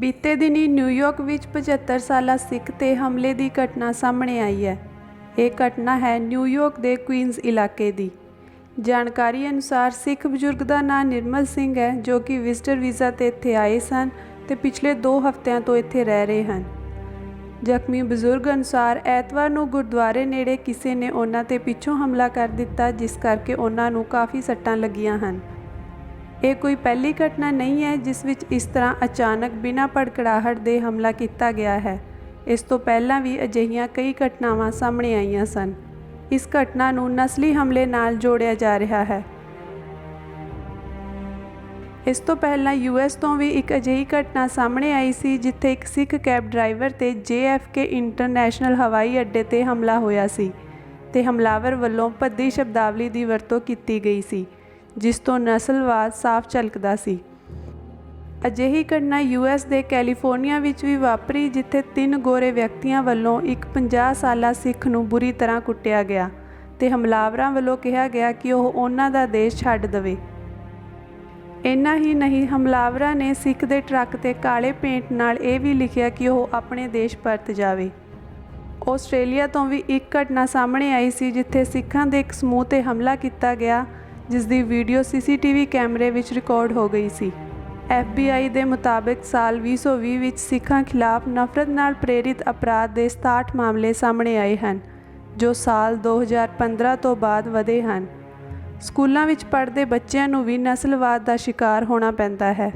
बीते दिनी न्यूयॉर्क विच 75 साला सिख ते हमले की घटना सामने आई है। ये घटना है न्यूयॉर्क के क्वींस इलाके की। जानकारी अनुसार सिख बजुर्ग का नाम निर्मल सिंह है, जो कि विजिटर वीज़ा ते इत्थे आए सन ते पिछले 2 हफ्तियां तो इत्थे रह रहे हैं। जख्मी बजुर्ग अनुसार ऐतवार नूं गुरुद्वारे नेड़े किसी ने उन्हां ते पिछों हमला कर दिता, जिस करके उन्हां नूं काफ़ी सट्टां लगियां हन। ये कोई पहली घटना नहीं है जिस विच इस तरह अचानक बिना भड़कड़ाहट दे हमला किया गया है। इस तो पहलां भी अजिहियां कई घटनावां सामने आईयां सन। इस घटना नूं नस्ली हमले नाल जोड़िया जा रहा है। इस तो पहलां यूएस तो भी एक अजिही घटना सामने आई सी, जिथे एक सिख कैब ड्राइवर ते JFK इंटरनेशनल हवाई अड्डे ते हमला होया सी ते हमलावर वल्लों भद्दी शब्दावली की वरतों की गई सी, जिस तो नस्लवाद साफ झलकदा सी। अजिही घटना यूएस के कैलीफोर्निया विच भी वापरी, जिथे 3 गोरे व्यक्तियों वल्लों एक 50 साला सिख नूं बुरी तरह कुटिया गया ते हमलावरां वल्लों कहा गया कि वह उन्हां दा देश छड्ड देवे। इन्ना ही नहीं, हमलावरां ने सिख दे ट्रक ते काले पेंट नाल ये भी लिखिया कि वह अपने देश परत जावे। आस्ट्रेलिया तो भी एक घटना सामने आई सी, जिथे सिखां दे एक समूह ते हमला किया गया, जिसकी वीडियो CCTV कैमरे विच रिकॉर्ड हो गई सी। FBI के मुताबिक साल 2020 विच सिखां खिलाफ नफरत नाल प्रेरित अपराध के 67 मामले सामने आए हैं, जो साल 2015 तो बाद वधे हैं। स्कूलों विच पढ़दे बच्चों नूं भी नस्लवाद का शिकार होना पैंदा है।